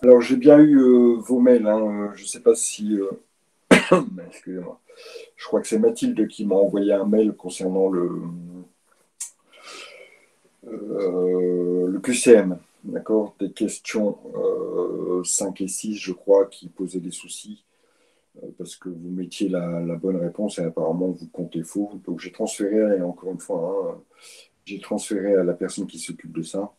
Alors, j'ai bien eu vos mails. Hein. Je ne sais pas si. Excusez-moi. Je crois que c'est Mathilde qui m'a envoyé un mail concernant le QCM. D'accord? Des questions 5 et 6, je crois, qui posaient des soucis parce que vous mettiez la bonne réponse et apparemment vous comptez faux. Donc, j'ai transféré, encore une fois, hein, j'ai transféré à la personne qui s'occupe de ça,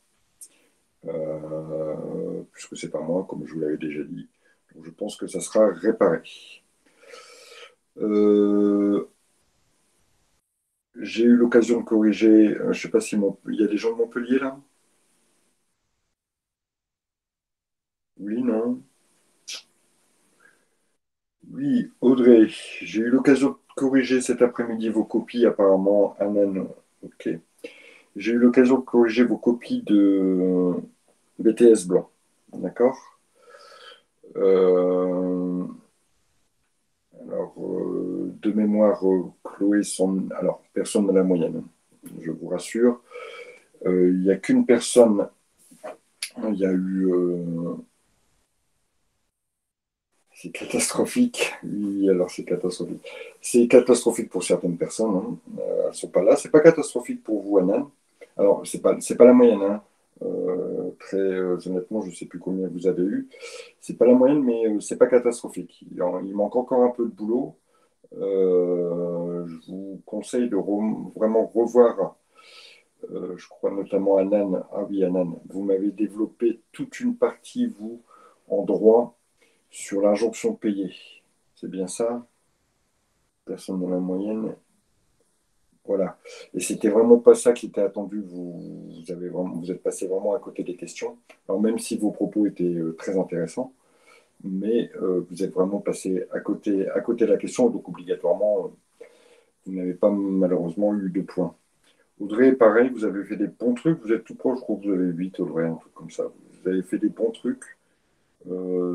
puisque c'est pas moi, comme je vous l'avais déjà dit. Donc, je pense que ça sera réparé. Euh, j'ai eu l'occasion de corriger, je ne sais pas si il y a des gens de Montpellier là? Oui, non? Oui, Audrey, j'ai eu l'occasion de corriger cet après-midi vos copies, apparemment, Anan. Ok. J'ai eu l'occasion de corriger vos copies de BTS Blanc. D'accord? Euh, de mémoire, Chloé, alors, personne n'a la moyenne, je vous rassure. Il n'y a qu'une personne, il y a eu. C'est catastrophique. Oui, alors c'est catastrophique. C'est catastrophique pour certaines personnes. Hein. Elles ne sont pas là. C'est pas catastrophique pour vous, Anan. Alors, c'est pas la moyenne. Hein. Très honnêtement, je ne sais plus combien vous avez eu. C'est pas la moyenne, mais c'est pas catastrophique. Il manque encore un peu de boulot. Je vous conseille de vraiment revoir, je crois notamment Anan. Ah oui, Anan, vous m'avez développé toute une partie, vous, en droit, sur l'injonction payée. C'est bien ça? Personne dans la moyenne. Voilà. Et c'était vraiment pas ça qui était attendu. Vous êtes passé vraiment à côté des questions. Alors même si vos propos étaient très intéressants, mais vous êtes vraiment passé à côté de la question, donc obligatoirement, vous n'avez pas malheureusement eu de points. Audrey, pareil, vous avez fait des bons trucs, vous êtes tout proche, je crois que vous avez 8, Audrey, un truc comme ça. Vous avez fait des bons trucs.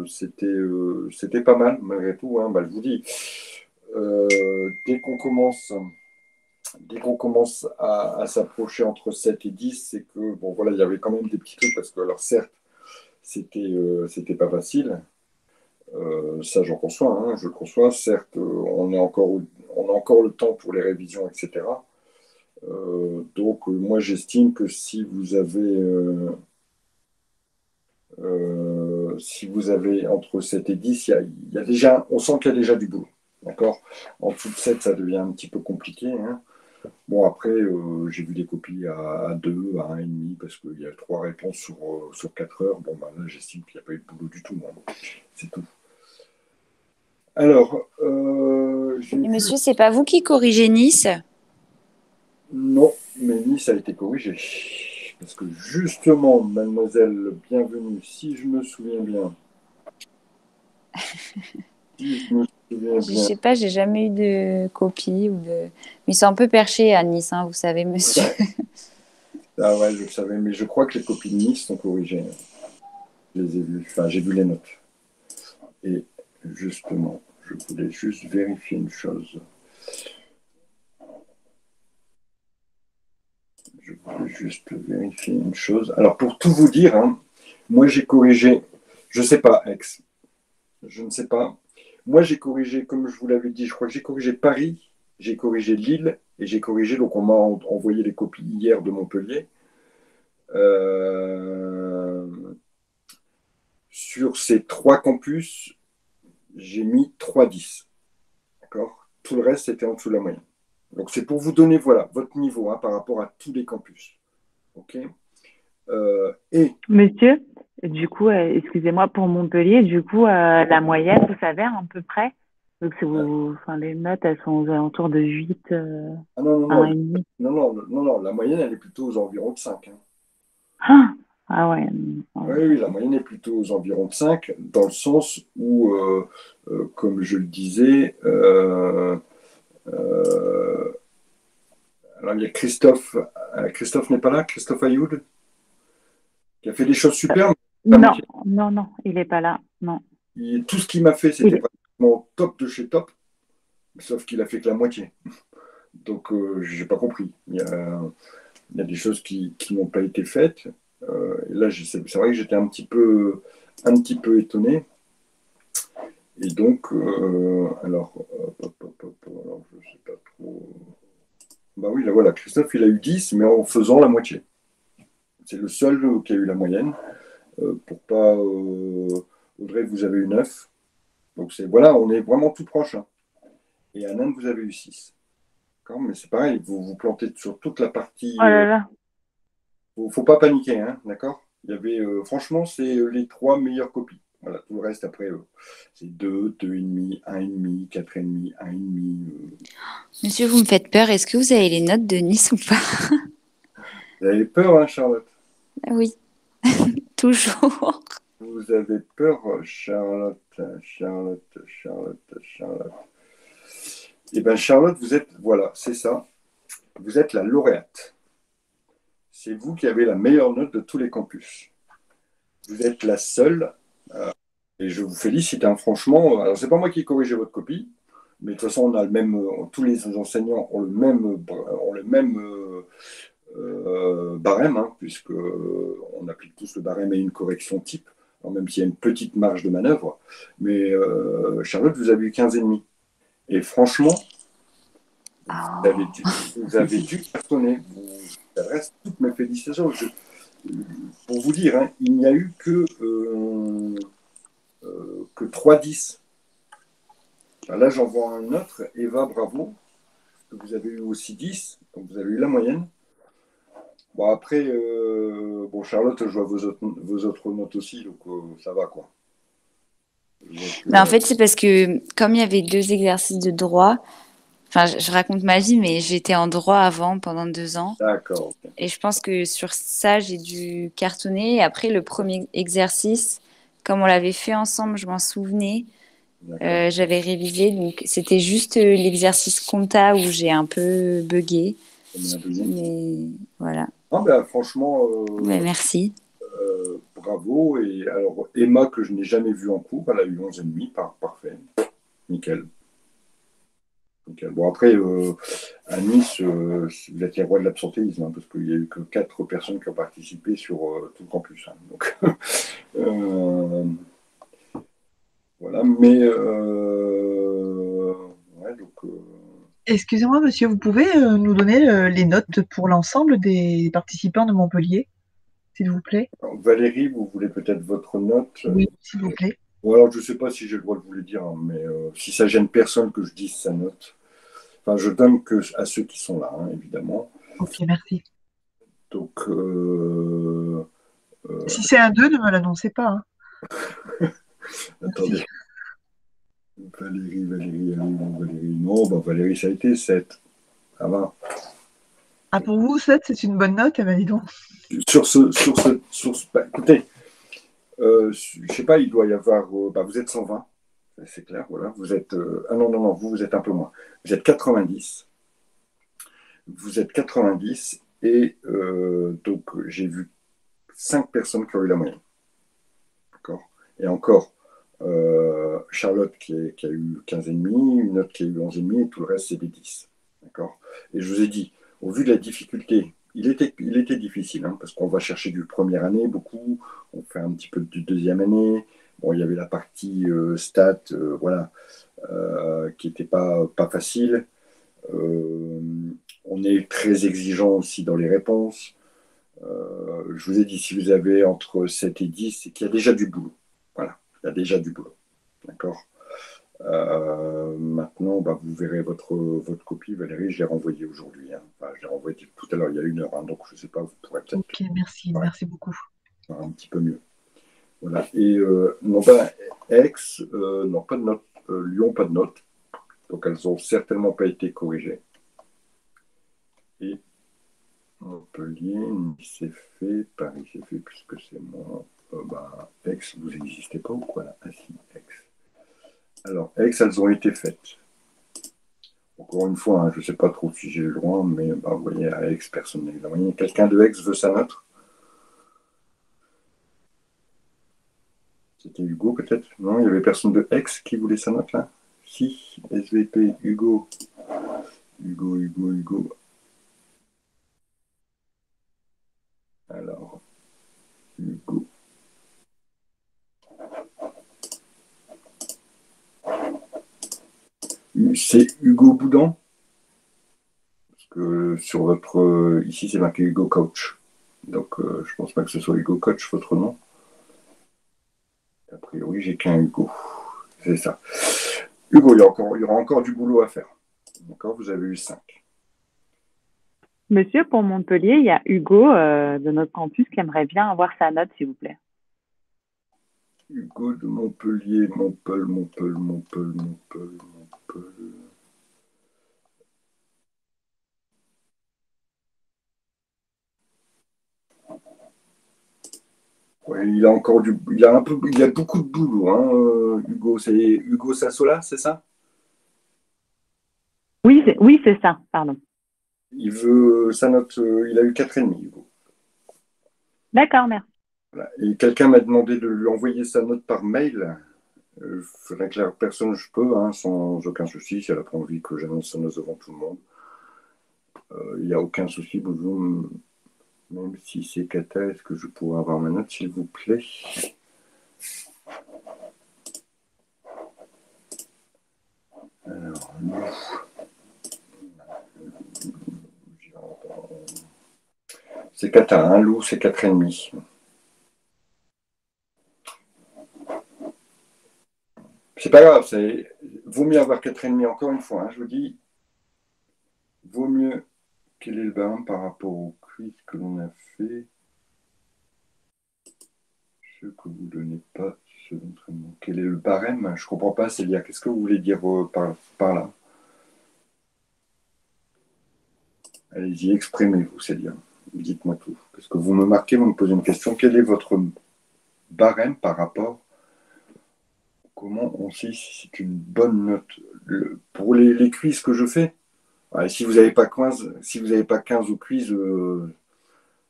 C'était pas mal, malgré tout. Hein. Bah, je vous dis, dès qu'on commence à s'approcher entre 7 et 10, c'est que, bon, voilà, il y avait quand même des petits trucs, parce que, alors, certes, c'était pas facile. Ça, j'en conçois, hein, je le conçois. Certes, on a encore le temps pour les révisions, etc. Donc, moi, j'estime que si vous avez entre 7 et 10, il y a déjà, on sent qu'il y a déjà du boulot. D'accord? En dessous de 7, ça devient un petit peu compliqué. Hein. Bon, après, j'ai vu des copies à 2, à 1,5, parce qu'il y a 3 réponses sur 4 heures. Bon, bah, là, j'estime qu'il n'y a pas eu de boulot du tout. Moi. C'est tout. Alors, j'ai Et vu. monsieur, c'est pas vous qui corrigez Nice? Non, mais Nice a été corrigé. Parce que justement, mademoiselle Bienvenue, si je me souviens bien, si je me souviens Je bien, sais pas, j'ai jamais eu de copie ou de. Mais ils sont un peu perchés à Nice, hein, vous savez, monsieur. ah ouais, je le savais, mais je crois que les copies de Nice sont corrigées. Je les ai vues, enfin, j'ai vu les notes. Et justement, je voulais juste vérifier une chose. Je voulais juste vérifier une chose. Alors, pour tout vous dire, hein, moi j'ai corrigé, je ne sais pas, Aix, je ne sais pas. Moi j'ai corrigé, comme je vous l'avais dit, je crois que j'ai corrigé Paris, j'ai corrigé Lille et j'ai corrigé, donc on m'a envoyé les copies hier de Montpellier. Euh, sur ces 3 campus, j'ai mis 3,10. D'accord? Tout le reste, c'était en dessous de la moyenne. Donc, c'est pour vous donner, voilà, votre niveau hein, par rapport à tous les campus. OK? Et Monsieur, du coup, excusez-moi pour Montpellier, du coup, la moyenne, vous savez, à peu près. Donc, enfin, les notes, elles sont aux alentours de 8, ah non, non, non, 1,5. non, non, non, non, la moyenne, elle est plutôt aux environs de 5. Hein. Ah, ah ouais, Oui, non, ça oui, la fait. moyenne est plutôt aux environs de 5, dans le sens où, comme je le disais, euh, alors il y a Christophe n'est pas là, Christophe Ayoud, qui a fait des choses super, mais la Non, moitié. non, non, il est pas là. Non. Tout ce qu'il m'a fait, c'était Il... pratiquement top de chez top, sauf qu'il a fait que la moitié. Donc, j'ai pas compris. Il y a des choses qui n'ont pas été faites. Et là, c'est vrai que j'étais un petit peu. un petit peu étonné. Et donc, alors, je sais pas trop. Bah oui, là voilà, Christophe, il a eu 10, mais en faisant la moitié. C'est le seul qui a eu la moyenne. Pour pas. Audrey, vous avez eu 9. Donc voilà, on est vraiment tout proche, hein. Et Anan, vous avez eu 6. Mais c'est pareil, vous vous plantez sur toute la partie. Oh là là. Faut pas paniquer, hein, d'accord? Il y avait, franchement, c'est les 3 meilleures copies. Voilà, tout le reste après, c'est 2, 2,5, 1,5, 4,5, 1,5. Monsieur, vous me faites peur. Est-ce que vous avez les notes de Nice ou pas? Vous avez peur, hein, Charlotte? Oui, toujours. Vous avez peur, Charlotte, Charlotte, Charlotte, Charlotte. Eh bien, Charlotte, vous êtes, voilà, c'est ça. Vous êtes la lauréate. C'est vous qui avez la meilleure note de tous les campus. Vous êtes la seule, et je vous félicite, hein, franchement. Alors, c'est pas moi qui ai corrigé votre copie, mais de toute façon, on a le même, tous les enseignants ont le même barème, hein, puisque on applique tous le barème et une correction type, alors même s'il y a une petite marge de manœuvre. Mais Charlotte, vous avez eu 15,5. Et franchement, vous avez dû cartonner. J'adresse toutes mes félicitations. Pour vous dire, hein, il n'y a eu que 3,10. Là, j'en vois un autre. Eva, bravo. Vous avez eu aussi 10. Donc, vous avez eu la moyenne. Bon, après, Charlotte, je vois vos autres notes aussi. Donc, ça va, quoi. Mais en fait, c'est parce que comme il y avait 2 exercices de droit, enfin, je raconte ma vie, mais j'étais en droit avant pendant 2 ans. D'accord. Ok. Et je pense que sur ça, j'ai dû cartonner. Et après, le premier exercice, comme on l'avait fait ensemble, je m'en souvenais. D'accord. J'avais révisé, donc c'était juste l'exercice compta où j'ai un peu bugué. Mais voilà. Ah, ben, franchement, Ouais, merci. bravo. Et alors, Emma, que je n'ai jamais vue en cours, elle a eu 11,5. Parfait. Nickel. Nickel. Bon, après, à Nice, vous êtes les rois de l'absentéisme, hein, parce qu'il n'y a eu que 4 personnes qui ont participé sur tout le campus, hein. Donc, voilà. Mais, ouais, donc, Excusez-moi, monsieur, vous pouvez nous donner les notes pour l'ensemble des participants de Montpellier, s'il vous plaît? alors, Valérie, vous voulez peut-être votre note? Oui, s'il vous plaît. Ou alors, je ne sais pas si j'ai le droit de vous le dire, hein, mais si ça gêne personne que je dise sa note. Enfin, je donne que à ceux qui sont là, hein, évidemment. Ok, merci. Donc, Si c'est un 2, ne me l'annoncez pas, hein. attendez. Merci. Valérie. Non, Valérie, ça a été 7. Ça va. Ah, pour vous, 7, c'est une bonne note? Eh ben, dis donc. Écoutez, je sais pas, il doit y avoir. Vous êtes 120, c'est clair, voilà. Vous êtes. Ah non, non, non, vous êtes un peu moins. Vous êtes 90. Vous êtes 90, et donc j'ai vu 5 personnes qui ont eu la moyenne. D'accord. Et encore, Charlotte qui a eu 15,5, une autre qui a eu 11,5, et tout le reste, c'est des 10. D'accord. Et je vous ai dit, au vu de la difficulté, il était difficile, hein, parce qu'on va chercher du première année beaucoup, on fait un petit peu du deuxième année. Bon, il y avait la partie stats, voilà, qui n'était pas facile. Euh, on est très exigeant aussi dans les réponses. Je vous ai dit, si vous avez entre 7 et 10, c'est qu'il y a déjà du boulot. Voilà, il y a déjà du boulot. D'accord. Maintenant, vous verrez votre copie, Valérie, je l'ai renvoyée aujourd'hui, hein. Enfin, je l'ai renvoyée tout à l'heure, il y a 1 heure, hein, donc je ne sais pas, vous pourrez peut-être Ok, merci, merci beaucoup. faire un petit peu mieux. Voilà. Et non, Aix, non, pas de note. Lyon, pas de note. Donc elles n'ont certainement pas été corrigées. Et Montpellier, Nice c'est fait, Paris c'est fait, puisque c'est moi. Aix, vous n'existez pas ou quoi là? Ah si, Aix. Alors, Aix, elles ont été faites. Encore une fois, hein, je ne sais pas trop si j'ai le droit, mais vous voyez, à Aix, personne n'a eu la moyenne. Quelqu'un de Aix veut sa note? C'était Hugo peut-être? Non, il n'y avait personne de Aix qui voulait sa note là? Si, SVP, Hugo. Hugo. Alors, Hugo. C'est Hugo Boudin. Parce que sur votre... ici, c'est marqué Hugo Coach. Donc, je pense pas que ce soit Hugo Coach, votre nom. A priori, j'ai qu'un Hugo. C'est ça. Hugo, il y aura encore du boulot à faire. D'accord, vous avez eu 5. Monsieur, pour Montpellier, il y a Hugo de notre campus qui aimerait bien avoir sa note, s'il vous plaît. Hugo de Montpellier, Montpellier. Ouais, il a encore il a beaucoup de boulot, hein, Hugo. C'est Hugo Sassola, c'est ça? Oui, c'est ça, pardon. Il veut sa note, il a eu 4,5, Hugo. D'accord, merci. Voilà. Et quelqu'un m'a demandé de lui envoyer sa note par mail. Il faudrait que la personne, je peux, hein, sans aucun souci, si elle n'a pas envie que j'annonce sa note devant tout le monde. Il n'y a aucun souci, bonjour. Même si c'est Kata, est-ce que je pourrais avoir ma note, s'il vous plaît? Alors, c'est Kata, hein, Lou, c'est 4,5. C'est pas grave, vaut mieux avoir 4,5 encore une fois, hein, je vous dis. Vaut mieux. Quel est le barème par rapport au quiz que l'on a fait? Ce que vous ne donnez pas, ce d'entraînement. Quel est le barème? Je ne comprends pas, Célia. Qu'est-ce que vous voulez dire par là? Allez-y, exprimez-vous, Célia. Dites-moi tout. Parce que vous me marquez, vous me posez une question. Quel est votre barème par rapport? Comment on sait si c'est une bonne note? Pour les quiz que je fais, ouais, si vous n'avez pas 15, si vous n'avez pas 15 au quiz,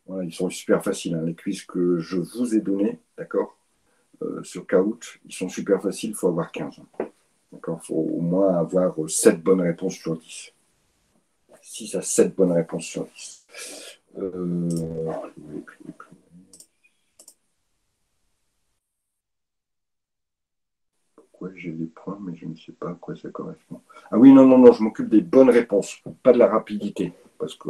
voilà, ils sont super faciles, hein, les quiz que je vous ai donnés, d'accord, sur Kahoot, ils sont super faciles, il faut avoir 15. D'accord, il faut au moins avoir 7 bonnes réponses sur 10. 6 à 7 bonnes réponses sur 10. Pourquoi j'ai des points, mais je ne sais pas à quoi ça correspond. Ah oui, non, je m'occupe des bonnes réponses, pas de la rapidité. Parce que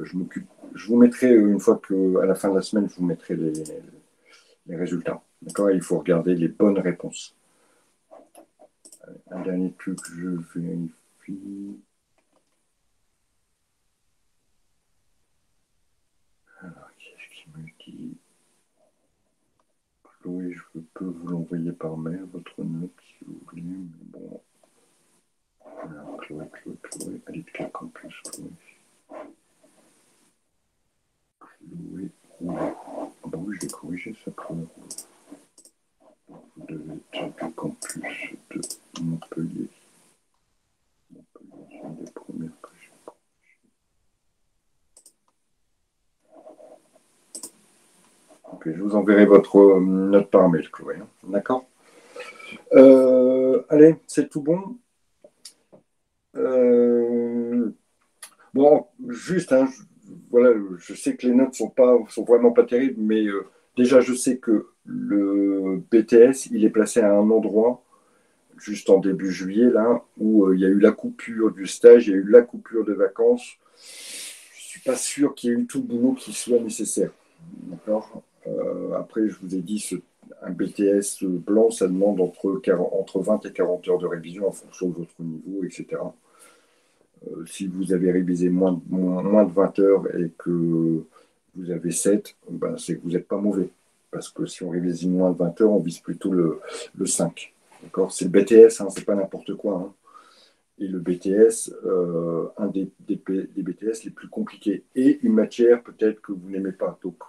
je vous mettrai, une fois qu'à la fin de la semaine, je vous mettrai les résultats. D'accord, il faut regarder les bonnes réponses. Un dernier truc, je vérifie. Alors, qu'est-ce qu'il me dit? Chloé, je peux vous l'envoyer par mail, votre note, si vous voulez. Mais bon. Alors, Chloé. Elle est de quel campus, Chloé? Chloé Roux. Ah bah oui, je l'ai corrigé, ça, Chloé Roux. Vous devez être du campus de Montpellier. Montpellier, c'est une des premières que j'ai. Ok, je vous enverrai votre note par mail, Chloé. Hein. D'accord. Allez, c'est tout bon. Bon, juste, hein, voilà, je sais que les notes sont vraiment pas terribles, mais déjà, je sais que le BTS, il est placé à un endroit, juste en début juillet, là, où il y a eu la coupure du stage, il y a eu la coupure de vacances. Je suis pas sûr qu'il y ait eu tout le boulot qui soit nécessaire. D'accord. Après, je vous ai dit, un BTS blanc, ça demande entre 20 et 40 heures de révision en fonction de votre niveau, etc. Si vous avez révisé moins de 20 heures et que vous avez 7, ben c'est que vous n'êtes pas mauvais. Parce que si on révise moins de 20 heures, on vise plutôt le 5. D'accord. C'est le BTS, hein, c'est pas n'importe quoi. Hein. Et le BTS, un des BTS les plus compliqués. Et une matière peut-être que vous n'aimez pas. Donc,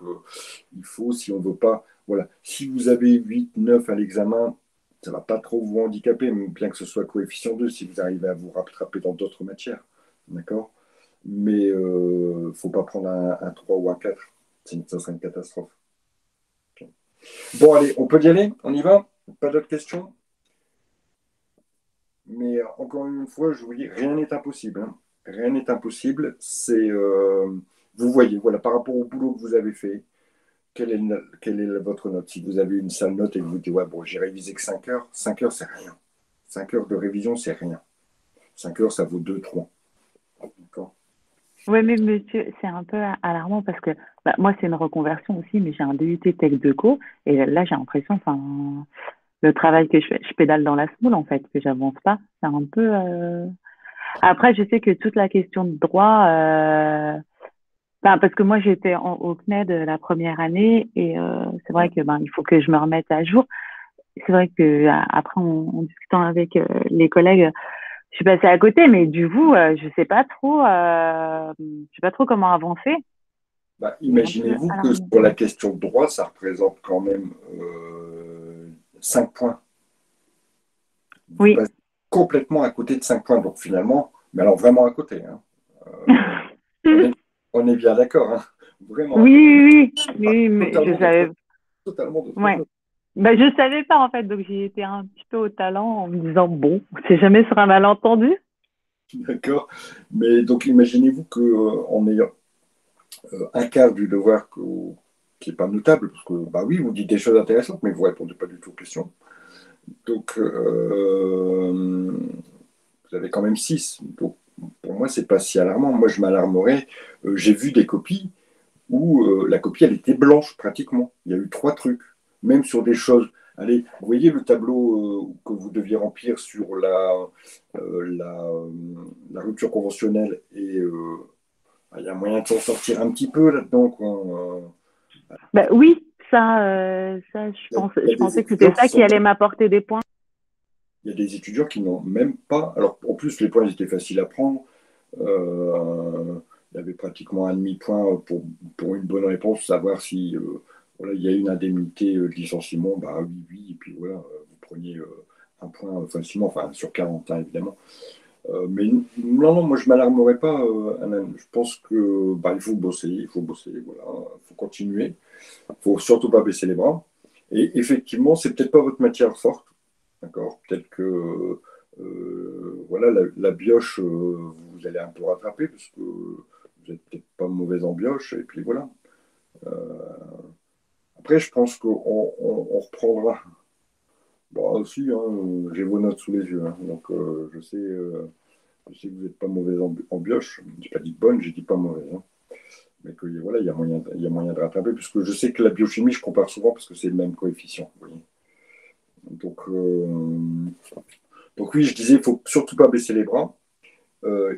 il faut, si on ne veut pas... Voilà. Si vous avez 8, 9 à l'examen, ça ne va pas trop vous handicaper, bien que ce soit coefficient 2, si vous arrivez à vous rattraper dans d'autres matières. D'accord. Mais il ne faut pas prendre un 3 ou un 4. Ça serait une catastrophe. Okay. Bon, allez, on peut y aller? On y va? Pas d'autres questions? Mais encore une fois, je vous dis, rien n'est impossible. Hein. Rien n'est impossible. Vous voyez, voilà, par rapport au boulot que vous avez fait, quelle est votre note? Si vous avez une sale note et que vous dites, ouais, bon, j'ai révisé que 5 heures, 5 heures, c'est rien. 5 heures de révision, c'est rien. 5 heures, ça vaut 2, 3. D'accord. Oui, mais monsieur, c'est un peu alarmant parce que bah, moi, c'est une reconversion aussi, mais j'ai un DUT Tech Deco et là, j'ai l'impression, enfin, le travail que je fais, je pédale dans la semoule en fait, que j'avance pas. C'est un peu. Après, je sais que toute la question de droit, enfin, parce que moi, j'étais au CNED la première année et c'est vrai que ben, il faut que je me remette à jour. C'est vrai que après, en discutant avec les collègues, je suis passée à côté, mais du coup, je sais pas trop comment avancer. Bah, C'est un peu imaginez-vous que alarmant. sur la question de droit, ça représente quand même 5 points. Vous Oui. passez complètement à côté de 5 points. Donc finalement, mais alors vraiment à côté. Hein. Euh, on est, on est bien d'accord. Hein. Vraiment à Oui, côté. oui, oui, oui, mais je Totalement d'autre savais. chose. Totalement d'autre Ouais. chose. Ben, je savais pas en fait, donc j'ai été un petit peu au talent en me disant bon, c'est jamais sur un malentendu. D'accord. Mais donc imaginez-vous qu'en ayant un quart du devoir qui n'est pas notable, parce que bah oui, vous dites des choses intéressantes, mais vous ne répondez pas du tout aux questions. Donc vous avez quand même 6. Donc pour moi, c'est pas si alarmant. Moi, je m'alarmerais. J'ai vu des copies où la copie, elle était blanche pratiquement. Il y a eu 3 trucs, même sur des choses. Allez, vous voyez le tableau que vous deviez remplir sur euh, la, euh, la rupture conventionnelle et il y a moyen de s'en sortir un petit peu là-dedans. Ben oui, ça, Il y je a des pensais que c'était étudiants qui ça qui sont, allait m'apporter des points. il y a des étudiants qui n'ont même pas. Alors en plus, les points ils étaient faciles à prendre. Il y avait pratiquement un demi-point pour une bonne réponse, savoir si voilà, il y a une indemnité de licenciement, bah oui, oui, et puis voilà, vous preniez un point facilement, enfin sur 40 hein, évidemment. Mais non, non, moi je ne m'alarmerai pas, Anan. Je pense que bah, il faut bosser, voilà, il faut continuer, il ne faut surtout pas baisser les bras. Et effectivement, c'est peut-être pas votre matière forte, d'accord? Peut-être que voilà, la bioche, vous allez un peu rattraper parce que vous n'êtes peut-être pas mauvais en bioche, et puis voilà. Après, je pense qu'on reprendra. Bon, aussi, hein, j'ai vos notes sous les yeux, hein, donc je sais que vous n'êtes pas mauvais en bioche. Je n'ai pas dit bonne, j'ai dit pas mauvaise. Hein. Mais que voilà, il y a moyen de rattraper, puisque je sais que la biochimie, je compare souvent parce que c'est le même coefficient. Vous voyez. Donc, donc oui, je disais, il ne faut surtout pas baisser les bras.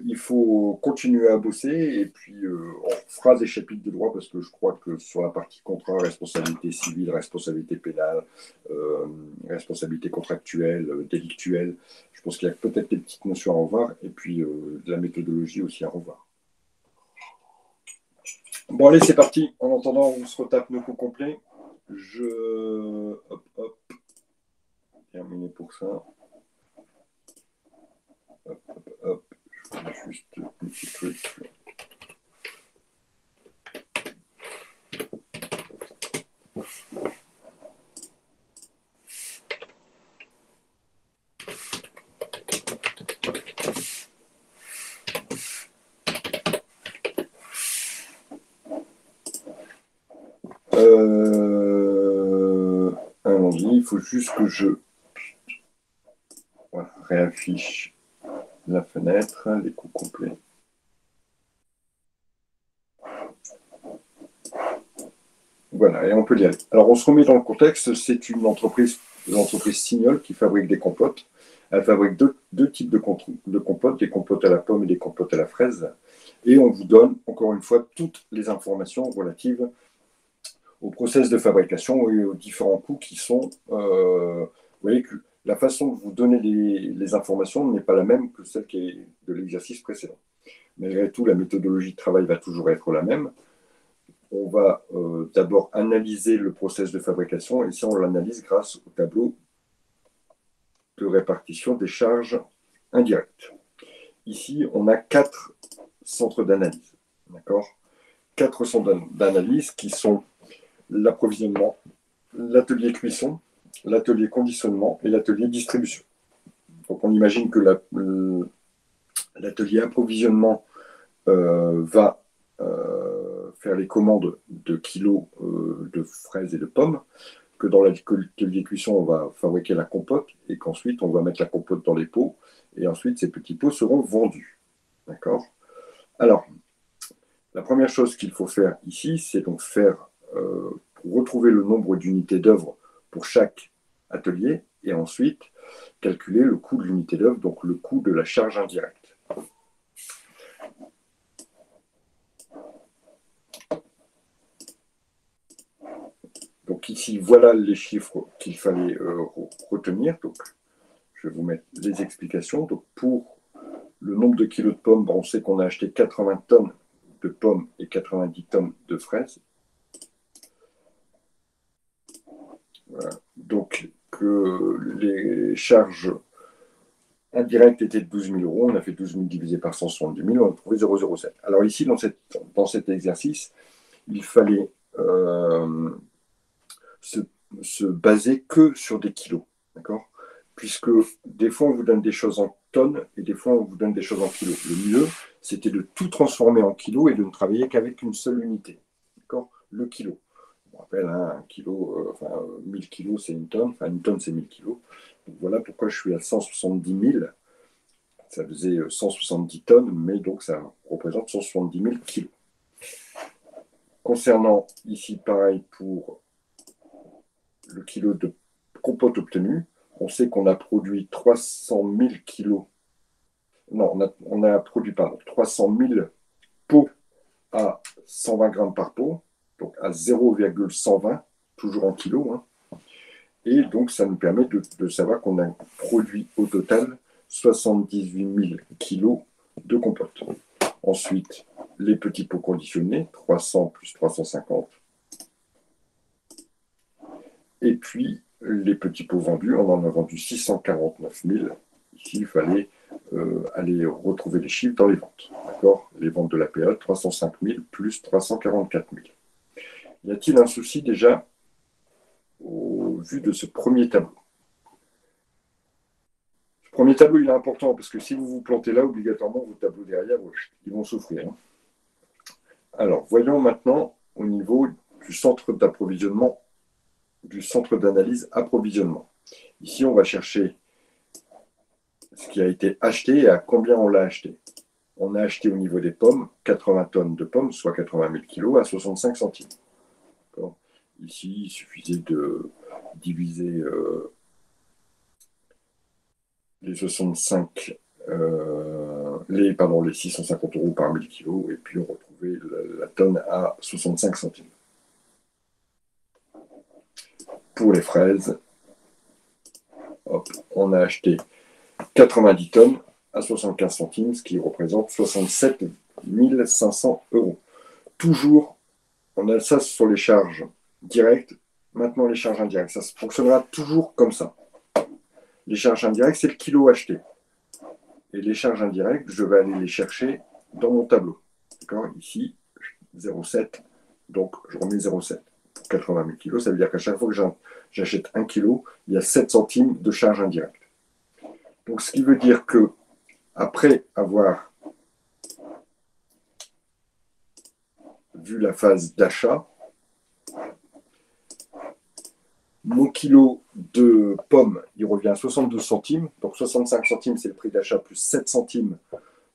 Il faut continuer à bosser et puis on fera des chapitres de droit parce que je crois que sur la partie contrat, responsabilité civile, responsabilité pénale, euh, responsabilité contractuelle, délictuelle, je pense qu'il y a peut-être des petites notions à revoir et puis de la méthodologie aussi à revoir. Bon, allez, c'est parti. En attendant, on se retape nos coups complets. Hop, hop, terminé pour ça. Hop, hop, hop. Je fais juste un petit truc. Allons-y, il faut juste que je réaffiche la fenêtre, les coups complets. Voilà, et on peut y aller. Alors, on se remet dans le contexte. C'est l'entreprise Signol qui fabrique des compotes. Elle fabrique deux types de compotes, des compotes à la pomme et des compotes à la fraise. Et on vous donne, encore une fois, toutes les informations relatives au process de fabrication et aux différents coûts qui sont. Vous voyez que la façon de vous donner les informations n'est pas la même que celle qui est de l'exercice précédent. Malgré tout, la méthodologie de travail va toujours être la même. On va d'abord analyser le process de fabrication et ça, on l'analyse grâce au tableau de répartition des charges indirectes. Ici, on a 4 centres d'analyse. D'accord? 4 centres d'analyse qui sont l'approvisionnement, l'atelier cuisson, l'atelier conditionnement et l'atelier distribution. Donc on imagine que l'atelier approvisionnement va faire les commandes de kilos de fraises et de pommes, que dans l'atelier cuisson, on va fabriquer la compote et qu'ensuite, on va mettre la compote dans les pots et ensuite, ces petits pots seront vendus. D'accord? Alors, la première chose qu'il faut faire ici, c'est donc pour retrouver le nombre d'unités d'œuvre pour chaque atelier et ensuite calculer le coût de l'unité d'œuvre, donc le coût de la charge indirecte. Donc ici, voilà les chiffres qu'il fallait retenir. Donc, je vais vous mettre les explications. Donc, pour le nombre de kilos de pommes, on sait qu'on a acheté 80 tonnes de pommes et 90 tonnes de fraises. Voilà. Donc, que les charges indirectes étaient de 12 000 euros, on a fait 12 000 divisé par 170 000, on a trouvé 0,07. Alors ici, dans cet exercice, il fallait se baser que sur des kilos, d'accord? Puisque des fois, on vous donne des choses en tonnes et des fois, on vous donne des choses en kilos. Le mieux, c'était de tout transformer en kilos et de ne travailler qu'avec une seule unité, d'accord? Le kilo. Je me rappelle, hein, 1000 kilos, c'est une tonne. Enfin, une tonne, c'est 1000 kilos. Donc, voilà pourquoi je suis à 170 000. Ça faisait 170 tonnes, mais donc ça représente 170 000 kilos. Concernant ici, pareil pour le kilo de compote obtenu, on sait qu'on a produit 300 000 kilos. Non, on a produit 300 000 pots à 120 grammes par pot, donc à 0,120, toujours en kilos. Hein. Et donc, ça nous permet de savoir qu'on a produit au total 78 000 kilos de compote. Ensuite, les petits pots conditionnés, 300 plus 350. Et puis, les petits pots vendus, on en a vendu 649 000. Ici, il fallait aller retrouver les chiffres dans les ventes. D'accord? Les ventes de la période, 305 000 plus 344 000. Y a-t-il un souci déjà au vu de ce premier tableau? Ce premier tableau, il est important parce que si vous vous plantez là, obligatoirement, vos tableaux derrière, ils vont souffrir. Hein. Alors, voyons maintenant au niveau du centre d'approvisionnement, du centre d'analyse approvisionnement. Ici, on va chercher ce qui a été acheté et à combien on l'a acheté. On a acheté au niveau des pommes 80 tonnes de pommes, soit 80 000 kilos, à 65 centimes. Ici, il suffisait de diviser les 65, les 650 euros par 1000 kilos, et puis on retrouvait la tonne à 65 centimes. Pour les fraises, hop, on a acheté 90 tonnes à 75 centimes, ce qui représente 67 500 euros. Toujours, on a ça sur les charges directes, maintenant les charges indirectes. Ça fonctionnera toujours comme ça. Les charges indirectes, c'est le kilo acheté. Et les charges indirectes, je vais aller les chercher dans mon tableau. D'accord? Ici, 0,7, donc je remets 0,7. Pour 80 000 kilos, ça veut dire qu'à chaque fois que j'achète 1 kilo, il y a 7 centimes de charge indirecte. Donc, ce qui veut dire que après avoir vu la phase d'achat, mon kilo de pommes, il revient à 72 centimes. Donc 65 centimes, c'est le prix d'achat, plus 7 centimes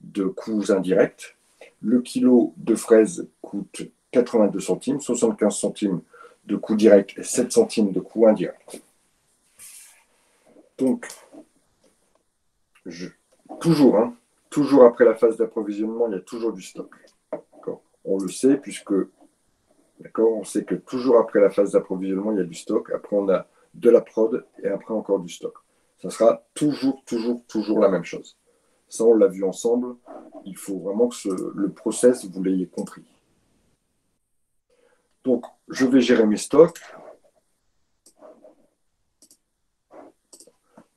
de coûts indirects. Le kilo de fraises coûte 82 centimes, 75 centimes de coûts directs et 7 centimes de coûts indirects. Donc, toujours après la phase d'approvisionnement, il y a toujours du stock. On le sait puisque, on sait que toujours après la phase d'approvisionnement, il y a du stock. Après, on a de la prod et après encore du stock. Ça sera toujours la même chose. Ça, on l'a vu ensemble. Il faut vraiment que le process, vous l'ayez compris. Donc, je vais gérer mes stocks.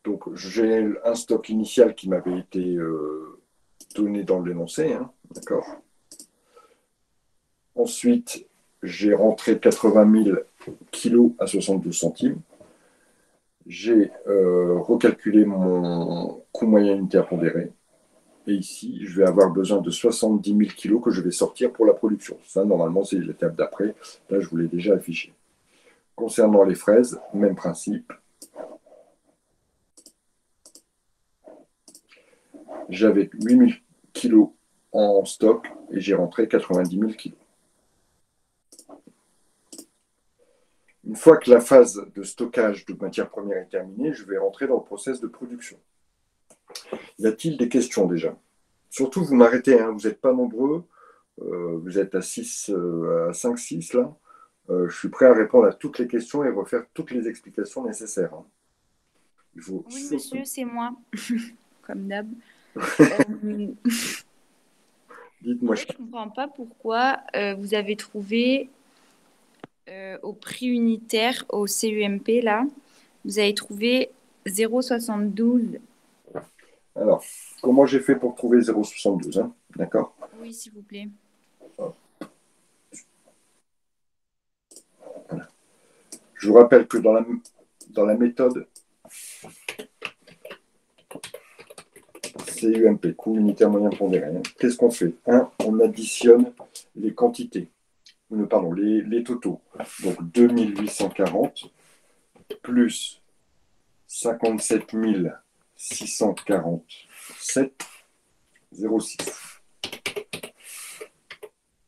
Donc, j'ai un stock initial qui m'avait été donné dans l'énoncé. Hein, d'accord. Ensuite, j'ai rentré 80 000 kilos à 72 centimes. J'ai recalculé mon coût moyen unitaire pondéré. Et ici, je vais avoir besoin de 70 000 kilos que je vais sortir pour la production. Ça, normalement, c'est l'étape d'après. Là, je vous l'ai déjà affiché. Concernant les fraises, même principe. J'avais 8000 kilos en stock et j'ai rentré 90 000 kilos. Une fois que la phase de stockage de matières premières est terminée, je vais rentrer dans le process de production. Y a-t-il des questions déjà? Surtout, vous m'arrêtez, hein, vous n'êtes pas nombreux, vous êtes à 5-6 là. Je suis prêt à répondre à toutes les questions et refaire toutes les explications nécessaires. Hein. Oui, monsieur, c'est moi, comme d'hab. En Dites-moi. fait, je ne comprends pas pourquoi vous avez trouvé au prix unitaire, au CUMP, là, vous avez trouvé 0,72. Alors, comment j'ai fait pour trouver 0,72 hein? D'accord? Oui, s'il vous plaît. Voilà. Je vous rappelle que dans la méthode CUMP, coût unitaire moyen pondéré, hein, qu'est-ce qu'on fait? On additionne les quantités, pardon, les totaux. Donc 2840 plus 57 647, 0,6.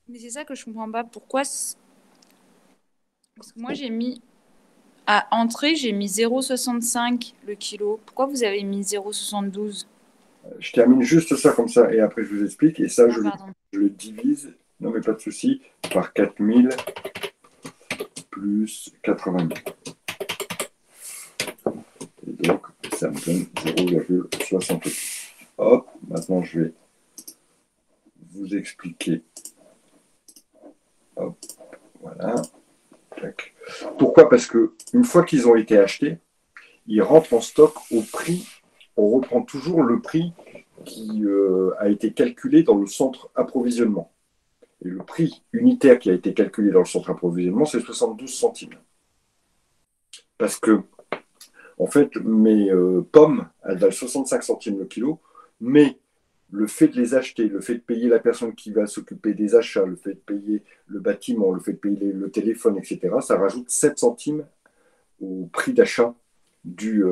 Mais c'est ça que je comprends pas. Pourquoi? Parce que moi, j'ai mis à entrée, j'ai mis 0,65 le kilo. Pourquoi vous avez mis 0,72? Je termine juste ça comme ça et après je vous explique. Et ça, Ah, je le divise, non mais pas de souci, par 4000 plus 80 000. Et donc, ça me donne 0,68. Hop, maintenant je vais vous expliquer. Hop, voilà. Tac. Pourquoi? Parce que une fois qu'ils ont été achetés, ils rentrent en stock au prix. On reprend toujours le prix qui a été calculé dans le centre approvisionnement. Et le prix unitaire qui a été calculé dans le centre approvisionnement, c'est 72 centimes. Parce que, en fait, mes pommes, elles valent 65 centimes le kilo, mais le fait de les acheter, le fait de payer la personne qui va s'occuper des achats, le fait de payer le bâtiment, le fait de payer le téléphone, etc., ça rajoute 7 centimes au prix d'achat du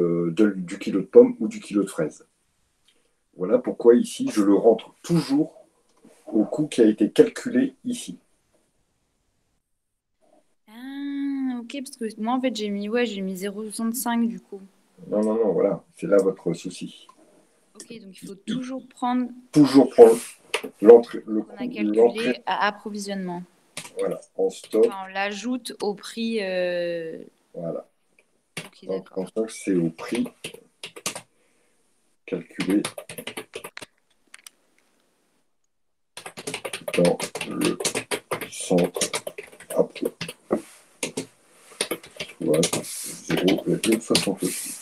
kilo de pommes ou du kilo de fraises. Voilà pourquoi ici, je le rentre toujours au coût qui a été calculé ici. Ah, ok, parce que moi, en fait, j'ai mis 0,65 du coup. Non, voilà, c'est là votre souci. Ok, donc il faut toujours prendre l'entrée, le qu'on a coût, calculé à approvisionnement. Voilà, en stock. Enfin, on l'ajoute au prix. Voilà. Ok, Donc, d'accord. en stock, c'est au prix calculé dans le centre appro. Soit 0,68.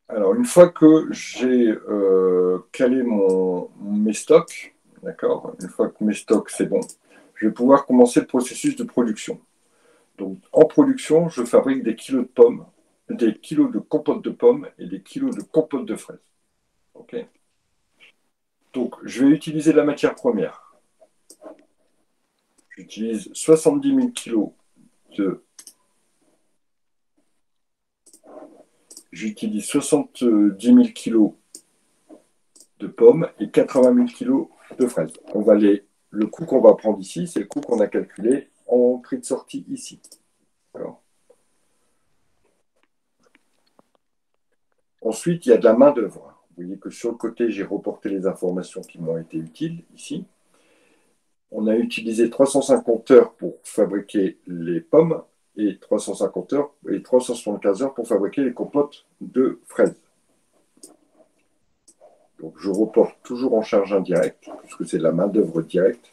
Alors, une fois que j'ai calé mes stocks, d'accord, une fois que mes stocks, c'est bon, je vais pouvoir commencer le processus de production. Donc, en production, je fabrique des kilos de pommes, des kilos de compote de pommes et des kilos de compote de fraises. Ok. Donc, je vais utiliser la matière première. J'utilise 70 000 kilos de... J'utilise 70 000 kilos de pommes et 80 000 kilos de fraises. Le coût qu'on va prendre ici, c'est le coût qu'on a calculé en prix de sortie ici. Ensuite, il y a de la main-d'œuvre. Vous voyez que sur le côté, j'ai reporté les informations qui m'ont été utiles ici. On a utilisé 350 heures pour fabriquer les pommes et 350 heures et 375 heures pour fabriquer les compotes de fraises. Donc, je reporte toujours en charge indirecte, puisque c'est de la main-d'œuvre directe,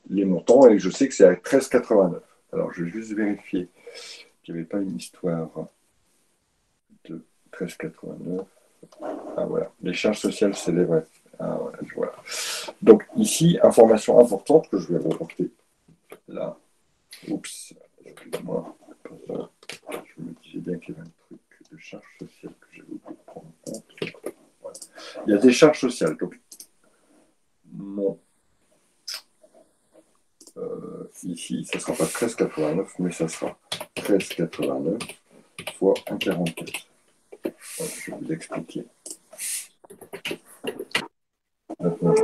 les montants, et je sais que c'est à 13,89. Alors, je vais juste vérifier qu'il n'y avait pas une histoire de 13,89. Ah, voilà. Les charges sociales s'élèvent. Ah, voilà. Donc, ici, information importante que je vais reporter là. Oups, excuse-moi. Je me disais bien qu'il y avait un truc de charges sociales que j'avais oublié de prendre en compte. Voilà. Il y a des charges sociales. Donc, mon... ici, ça ne sera pas 13,89, mais ça sera 13,89 fois 1,44. Je vais vous expliquer. Maintenant,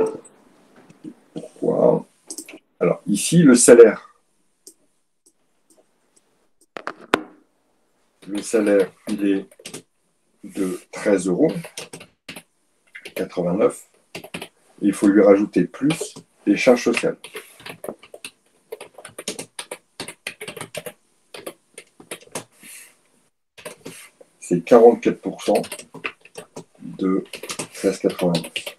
pourquoi? Alors, ici, le salaire, il est de 13,89 €. Il faut lui rajouter plus les charges sociales. C'est 44% de 13,89.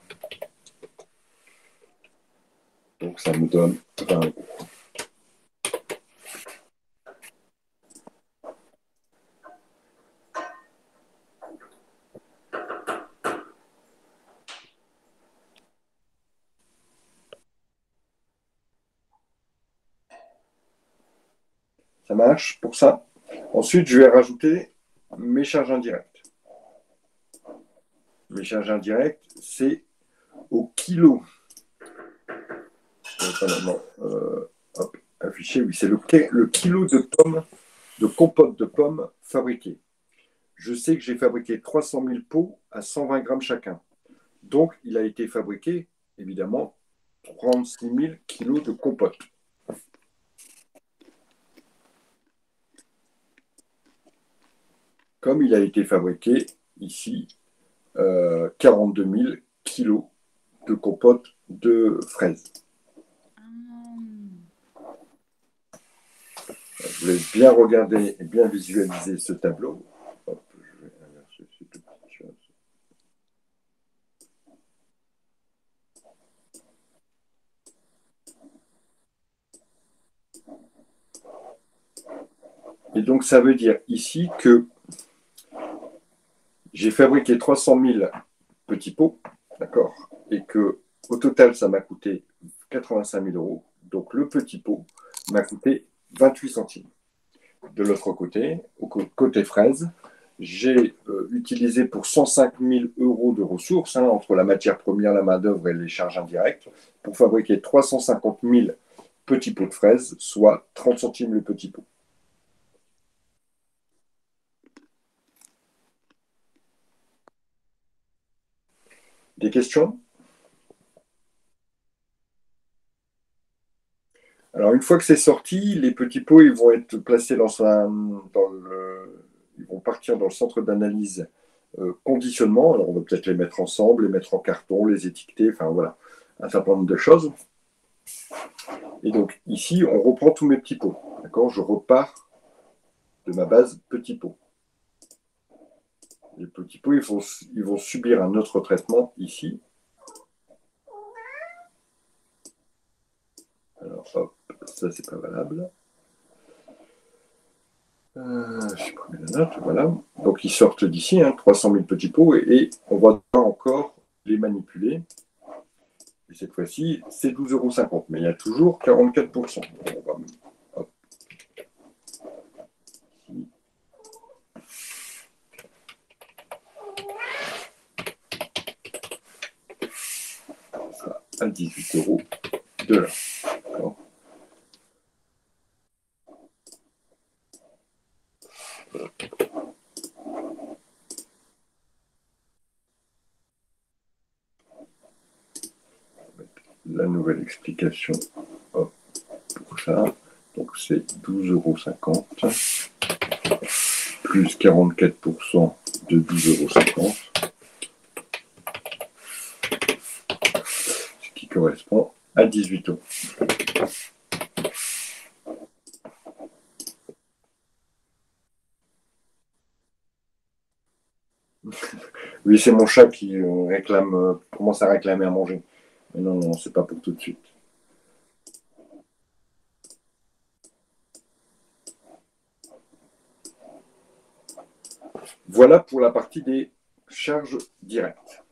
Donc ça me donne 20 €. Ça marche pour ça. Ensuite, je vais rajouter mes charges indirectes. Mes charges indirectes, c'est au kilo. Hop, affiché, oui, c'est le kilo de pommes, de compote de pommes fabriquées. Je sais que j'ai fabriqué 300 000 pots à 120 grammes chacun. Donc, il a été fabriqué, évidemment, 36 000 kilos de compote. Comme il a été fabriqué ici 42 000 kilos de compote de fraises. Je vous laisse bien regarder et bien visualiser ce tableau. Hop, je vais inverser ces deux petites choses. Et donc, ça veut dire ici que j'ai fabriqué 300 000 petits pots, d'accord, et que au total, ça m'a coûté 85 000 €. Donc, le petit pot m'a coûté 28 centimes. De l'autre côté, au côté fraise, j'ai utilisé pour 105 000 € de ressources, entre la matière première, la main-d'œuvre et les charges indirectes, pour fabriquer 350 000 petits pots de fraises, soit 30 centimes le petit pot. Des questions? Alors, une fois que c'est sorti, les petits pots ils vont être placés ils vont partir dans le centre d'analyse conditionnement. Alors, on va peut-être les mettre ensemble, les mettre en carton, les étiqueter, enfin voilà, un certain nombre de choses. Et donc, ici, on reprend tous mes petits pots. D'accord? Je repars de ma base petits pots. Les petits pots, ils vont subir un autre traitement ici. Alors, hop, ça, c'est pas valable. J'ai pris la note, voilà. Donc, ils sortent d'ici, 300 000 petits pots, et on va encore les manipuler. Et cette fois-ci, c'est 12,50 €. Mais il y a toujours 44%. On va, hop. Ça, à 18 € de là. D'accord. La nouvelle explication hop, pour ça. Donc c'est 12,50 € plus 44% de 12,50 €, ce qui correspond à 18 €. Oui, c'est mon chat qui commence à réclamer à manger. Mais non, non, c'est pas pour tout de suite. Voilà pour la partie des charges directes.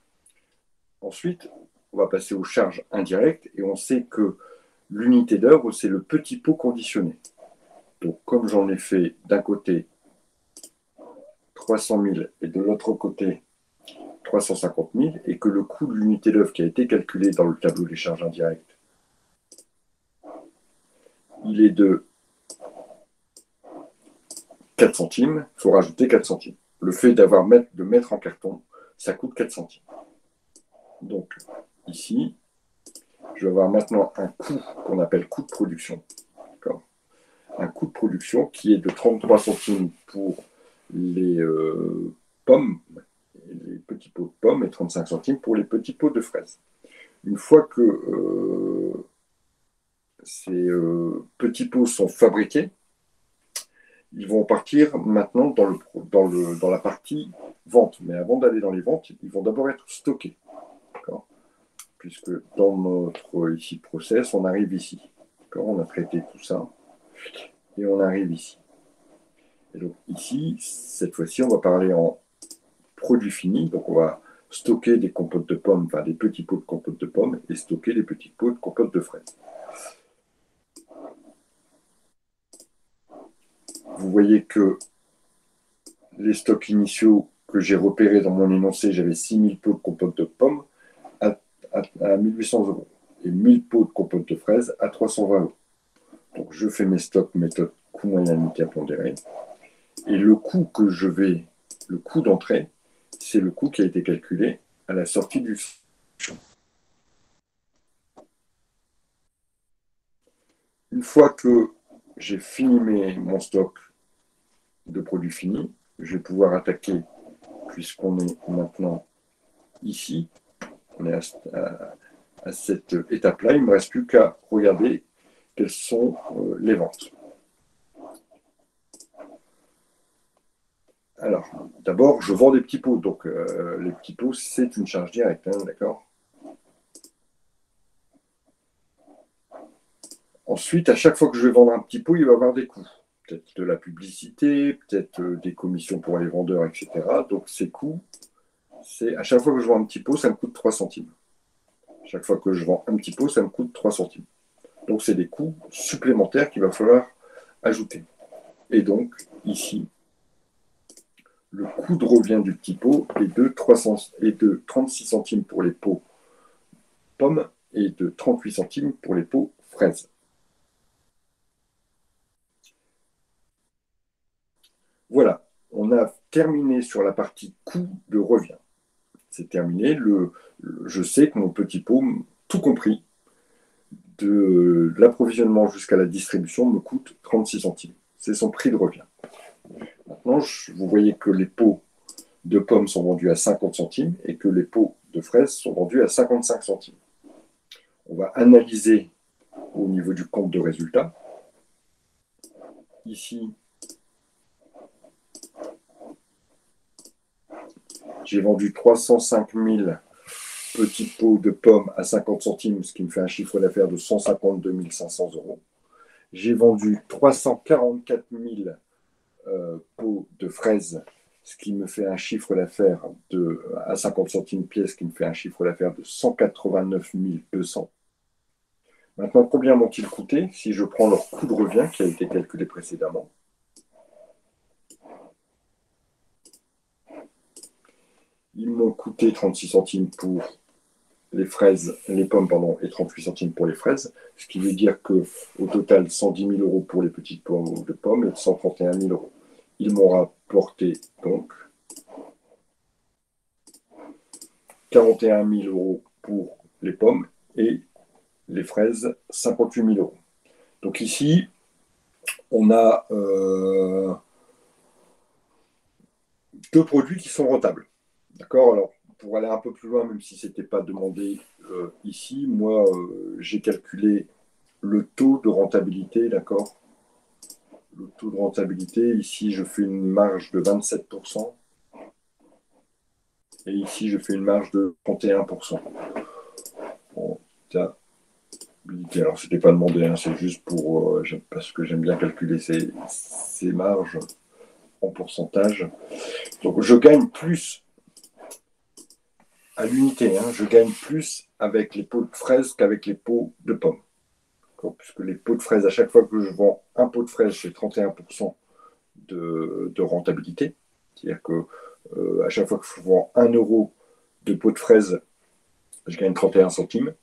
Ensuite, on va passer aux charges indirectes et on sait que l'unité d'œuvre, c'est le petit pot conditionné. Donc, comme j'en ai fait d'un côté 300 000 et de l'autre côté 350 000 et que le coût de l'unité d'œuvre qui a été calculé dans le tableau des charges indirectes, il est de 4 centimes, il faut rajouter 4 centimes. Le fait de mettre en carton, ça coûte 4 centimes. Donc, ici, je vais avoir maintenant un coût qu'on appelle coût de production. Un coût de production qui est de 33 centimes pour les pommes, les petits pots de pommes, et 35 centimes pour les petits pots de fraises. Une fois que ces petits pots sont fabriqués, ils vont partir maintenant dans la partie vente. Mais avant d'aller dans les ventes, ils vont d'abord être stockés. Puisque dans notre ici process, on arrive ici. On a traité tout ça et on arrive ici. Et donc ici, cette fois-ci, on va parler en produit fini. Donc on va stocker des compotes de pommes, enfin des petits pots de compote de pommes et stocker des petits pots de compote de fraises. Vous voyez que les stocks initiaux que j'ai repérés dans mon énoncé, j'avais 6000 pots de compote de pommes à 1800 €. Et 1000 pots de compote de fraises à 320 €. Donc je fais mes stocks méthode coût moyen unité à pondérer. Et le coût d'entrée, c'est le coût qui a été calculé à la sortie du champ. Une fois que j'ai fini mon stock de produits finis, je vais pouvoir attaquer, puisqu'on est maintenant ici, on est à cette étape-là, il ne me reste plus qu'à regarder quelles sont les ventes. Alors, d'abord, je vends des petits pots. Donc, les petits pots, c'est une charge directe, hein, d'accord? Ensuite, à chaque fois que je vais vendre un petit pot, il va y avoir des coûts. Peut-être de la publicité, peut-être des commissions pour les vendeurs, etc. Donc, ces coûts, c'est à chaque fois que je vends un petit pot, ça me coûte 3 centimes. Chaque fois que je vends un petit pot, ça me coûte 3 centimes. Donc, c'est des coûts supplémentaires qu'il va falloir ajouter. Et donc, ici, le coût de revient du petit pot est de 36 centimes pour les pots pommes et de 38 centimes pour les pots fraises. Voilà, on a terminé sur la partie coût de revient. C'est terminé. Je sais que mon petit pot, tout compris, de l'approvisionnement jusqu'à la distribution, me coûte 36 centimes. C'est son prix de revient. Maintenant, vous voyez que les pots de pommes sont vendus à 50 centimes et que les pots de fraises sont vendus à 55 centimes. On va analyser au niveau du compte de résultat. Ici, j'ai vendu 305 000 petits pots de pommes à 50 centimes, ce qui me fait un chiffre d'affaires de 152 500 €. J'ai vendu 344 000 pots de fraises, ce qui me fait un chiffre d'affaires à 50 centimes pièce, qui me fait un chiffre d'affaires de 189 200. Maintenant, combien m'ont-ils coûté si je prends leur coût de revient qui a été calculé précédemment? Ils m'ont coûté 36 centimes pour les pommes, et 38 centimes pour les fraises, ce qui veut dire qu'au total, 110 000 € pour les petites pommes de pommes et 131 000 €. Ils m'ont rapporté donc 41 000 € pour les pommes et les fraises, 58 000 €. Donc ici, on a deux produits qui sont rentables. D'accord? Alors, pour aller un peu plus loin, même si ce n'était pas demandé ici, moi, j'ai calculé le taux de rentabilité, d'accord? Le taux de rentabilité, ici, je fais une marge de 27%. Et ici, je fais une marge de 31%. Rentabilité. Alors, ce n'était pas demandé, hein, c'est juste parce que j'aime bien calculer ces marges en pourcentage. Donc, je gagne plus à l'unité, hein, je gagne plus avec les pots de fraises qu'avec les pots de pommes. Puisque les pots de fraises, à chaque fois que je vends un pot de fraises, j'ai 31% de rentabilité. C'est-à-dire que à chaque fois que je vends 1 € de pot de fraises, je gagne 31 centimes,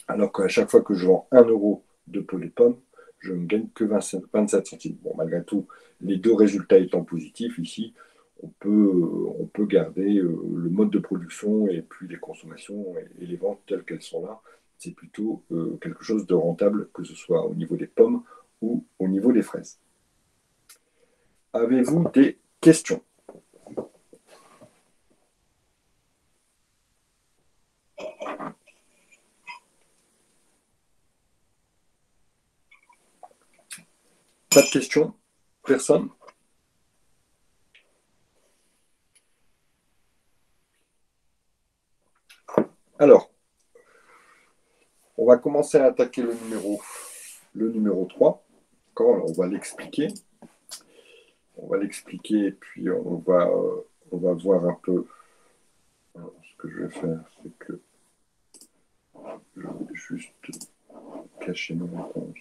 alors qu'à chaque fois que je vends 1 euro de pot de pommes, je ne gagne que 27 centimes. Bon, malgré tout, les deux résultats étant positifs, ici, on peut garder le mode de production et puis les consommations et les ventes telles qu'elles sont là. C'est plutôt quelque chose de rentable, que ce soit au niveau des pommes ou au niveau des fraises. Avez-vous des questions? Pas de questions? Personne? Alors, on va commencer à attaquer le numéro 3. On va l'expliquer. On va l'expliquer et puis on va voir un peu. Alors, ce que je vais faire, c'est que je vais juste cacher mes réponses.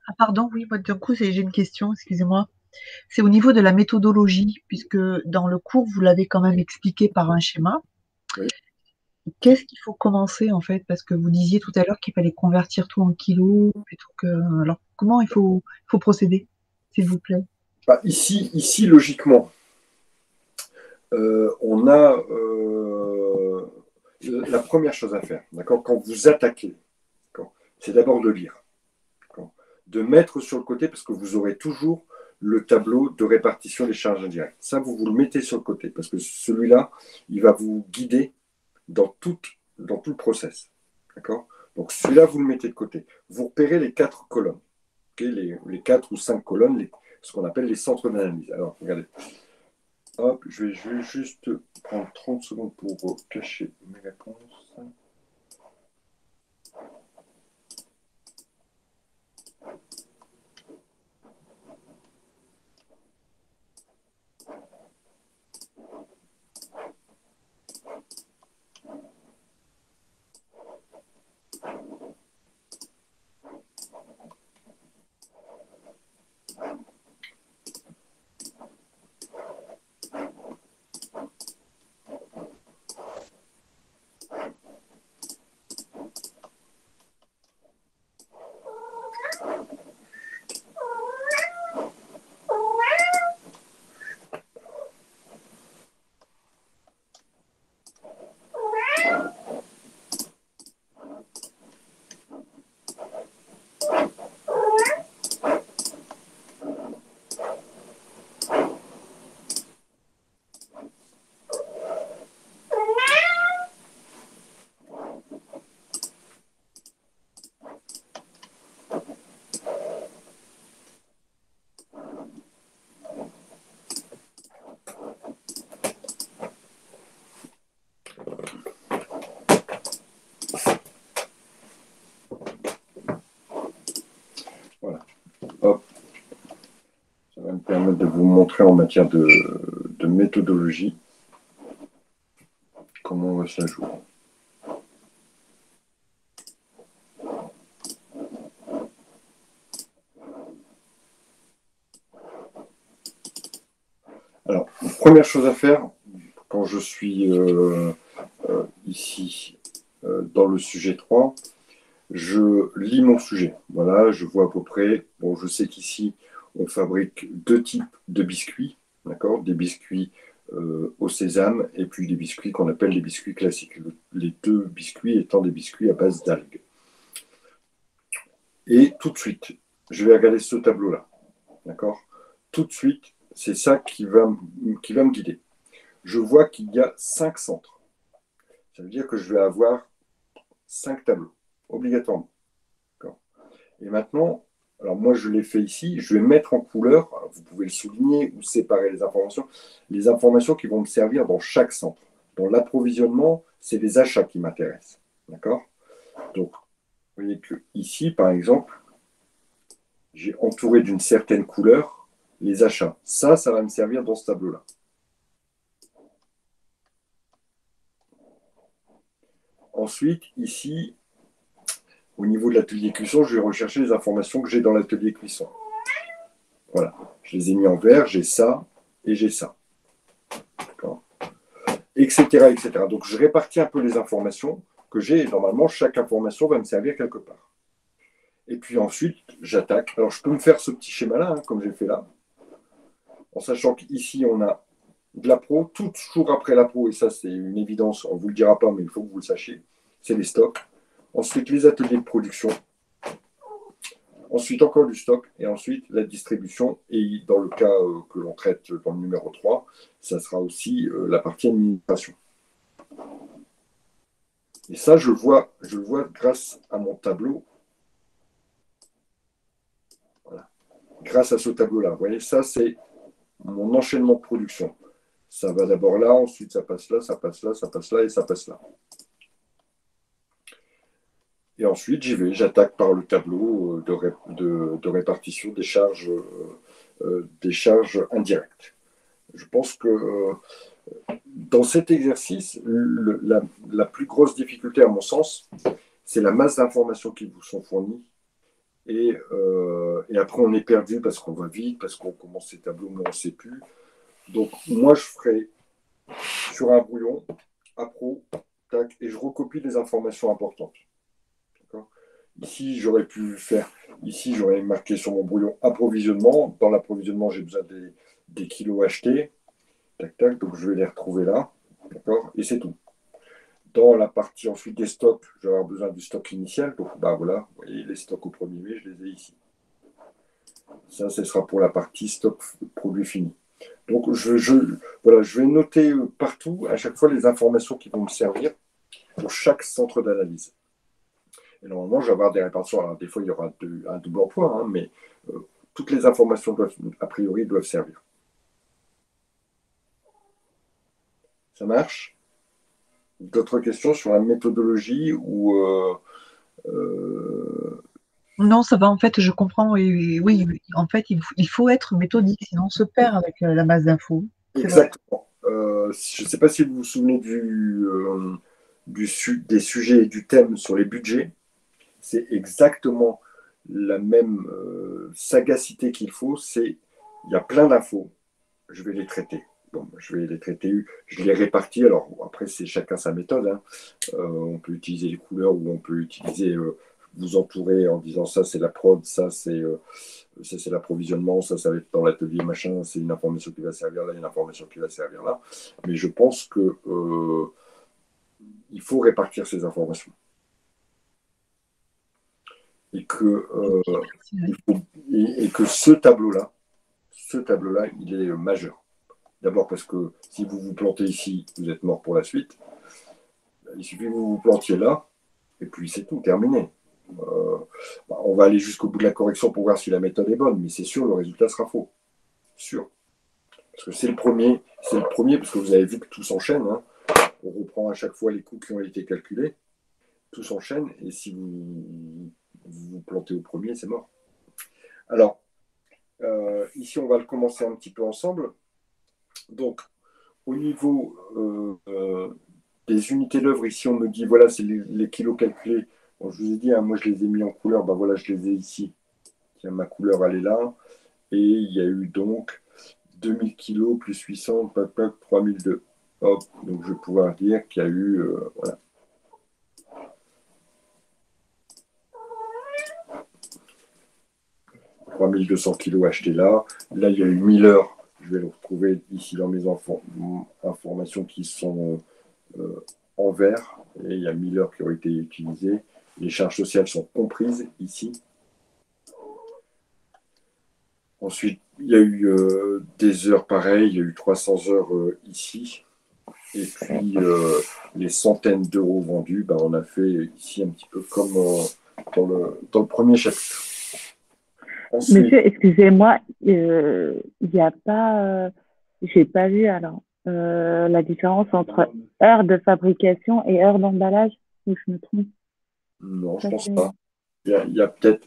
Ah, pardon, oui, moi, d'un coup, j'ai une question, excusez-moi. C'est au niveau de la méthodologie, puisque dans le cours, vous l'avez quand même expliqué par un schéma. Oui. Qu'est-ce qu'il faut commencer, en fait? Parce que vous disiez tout à l'heure qu'il fallait convertir tout en kilos, plutôt que... Alors, comment il faut procéder, s'il vous plaît? Bah, ici, logiquement, on a la première chose à faire, d'accord, quand vous attaquez, c'est d'abord de lire, de mettre sur le côté, parce que vous aurez toujours le tableau de répartition des charges indirectes. Ça, vous le mettez sur le côté, parce que celui-là, il va vous guider dans tout le process. D'accord? Donc celui-là, vous le mettez de côté. Vous repérez les 4 colonnes, okay, les 4 ou 5 colonnes, ce qu'on appelle les centres d'analyse. Alors, regardez. Hop, je vais juste prendre 30 secondes pour cacher mes réponses. Voilà. Hop. Ça va me permettre de vous montrer en matière de méthodologie comment ça joue. Alors, première chose à faire, quand je suis ici dans le sujet 3, je lis mon sujet. Voilà, je vois à peu près. Bon, je sais qu'ici, on fabrique 2 types de biscuits, d'accord? Des biscuits au sésame et puis des biscuits qu'on appelle les biscuits classiques. Les 2 biscuits étant des biscuits à base d'algues. Et tout de suite, je vais regarder ce tableau-là, d'accord? Tout de suite, c'est ça qui va me guider. Je vois qu'il y a 5 centres. Ça veut dire que je vais avoir 5 tableaux, obligatoirement. Et maintenant, alors moi je l'ai fait ici, je vais mettre en couleur, vous pouvez le souligner ou séparer les informations qui vont me servir dans chaque centre. Dans l'approvisionnement, c'est les achats qui m'intéressent. D'accord? Donc, vous voyez que ici, par exemple, j'ai entouré d'une certaine couleur les achats. Ça va me servir dans ce tableau-là. Ensuite, ici, au niveau de l'atelier cuisson, je vais rechercher les informations que j'ai dans l'atelier cuisson. Voilà, je les ai mis en vert, j'ai ça et j'ai ça. etc., etc. Donc, je répartis un peu les informations que j'ai. Et normalement, chaque information va me servir quelque part. Et puis ensuite, j'attaque. Alors, je peux me faire ce petit schéma-là, hein, comme j'ai fait là, en sachant qu'ici, on a de la pro, toujours après la pro, et ça, c'est une évidence, on ne vous le dira pas, mais il faut que vous le sachiez, c'est les stocks. Ensuite, les ateliers de production. Ensuite, encore du stock. Et ensuite, la distribution. Et dans le cas que l'on traite dans le numéro 3, ça sera aussi la partie administration. Et ça, je le vois grâce à mon tableau. Voilà. Grâce à ce tableau-là. Vous voyez, ça, c'est mon enchaînement de production. Ça va d'abord là, ensuite ça passe là, ça passe là, ça passe là et ça passe là. Et ensuite, j'y vais, j'attaque par le tableau de répartition des charges indirectes. Je pense que dans cet exercice, la plus grosse difficulté, à mon sens, c'est la masse d'informations qui vous sont fournies. Et après, on est perdu parce qu'on va vite, parce qu'on commence ces tableaux, mais on ne sait plus. Donc, moi, je ferai sur un brouillon, à pro, tac, et je recopie les informations importantes. Ici, j'aurais pu faire, ici, j'aurais marqué sur mon brouillon approvisionnement. Dans l'approvisionnement, j'ai besoin des kilos achetés. Tac, tac, donc je vais les retrouver là. D'accord. Et c'est tout. Dans la partie ensuite des stocks, je vais avoir besoin du stock initial. Donc, bah voilà, vous voyez, les stocks au 1er mai, je les ai ici. Ça, ce sera pour la partie stock produit fini. Donc, voilà, je vais noter partout, à chaque fois, les informations qui vont me servir pour chaque centre d'analyse. Et normalement, je vais avoir des répartitions. Alors, des fois, il y aura un double emploi, hein, mais toutes les informations, a priori, doivent servir. Ça marche? D'autres questions sur la méthodologie ou Non, ça va, en fait, je comprends. Et oui, en fait, il faut être méthodique, sinon on se perd avec la masse d'infos. C'est vrai. Exactement. Je ne sais pas si vous vous souvenez des sujets et du thème sur les budgets. C'est exactement la même sagacité qu'il faut. Il y a plein d'infos. Je vais les traiter. Bon, je vais les traiter. Je les répartis. Alors, après, c'est chacun sa méthode, hein. On peut utiliser les couleurs ou on peut utiliser, vous entourer en disant ça, c'est la prod, ça, c'est l'approvisionnement, ça va être dans l'atelier, machin, c'est une information qui va servir là, une information qui va servir là. Mais je pense que il faut répartir ces informations. Et que, et que ce tableau-là, il est majeur. D'abord parce que si vous vous plantez ici, vous êtes mort pour la suite. Il suffit que vous vous plantiez là, et puis c'est tout, terminé. On va aller jusqu'au bout de la correction pour voir si la méthode est bonne, mais c'est sûr, le résultat sera faux. Sûr. Parce que c'est le premier, parce que vous avez vu que tout s'enchaîne. Hein. On reprend à chaque fois les coûts qui ont été calculés. Tout s'enchaîne, et si vous vous plantez au premier, c'est mort. Alors, ici, on va le commencer un petit peu ensemble. Donc, au niveau des unités d'œuvre, ici, on me dit, voilà, c'est les kilos calculés. Bon, je vous ai dit, hein, moi, je les ai mis en couleur. Ben voilà, je les ai ici. Tiens, ma couleur, elle est là. Et il y a eu donc 2000 kilos plus 800, 3002. Hop, donc je vais pouvoir dire qu'il y a eu, voilà. « 3200 kilos achetés là. Là, il y a eu 1000 heures. Je vais le retrouver ici dans mes informations qui sont en vert. Et il y a 1000 heures qui ont été utilisées. Les charges sociales sont comprises ici. Ensuite, il y a eu des heures pareilles. Il y a eu 300 heures ici. Et puis, les centaines d'euros vendus, ben, on a fait ici un petit peu comme dans le premier chapitre. Ensuite, monsieur, excusez-moi, il n'y a pas, j'ai pas vu alors la différence entre heure de fabrication et heure d'emballage, ou je me trompe? Non, je ne pense pas. Il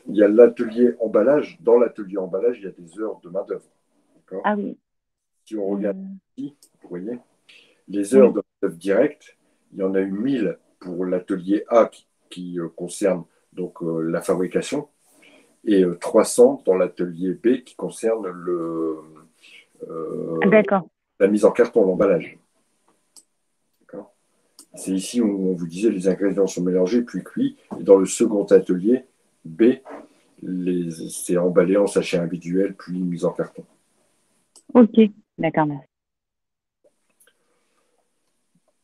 y a l'atelier emballage. Dans l'atelier emballage, il y a des heures de main-d'œuvre. Ah oui. Si on regarde ici, vous voyez, les heures de main-d'œuvre directe, il y en a eu 1000 pour l'atelier A qui concerne donc la fabrication, et 300 dans l'atelier B qui concerne la mise en carton, l'emballage. C'est ici où on vous disait les ingrédients sont mélangés puis cuits. Et dans le second atelier, B, c'est emballé en sachet individuel puis mis en carton. Ok, d'accord, merci.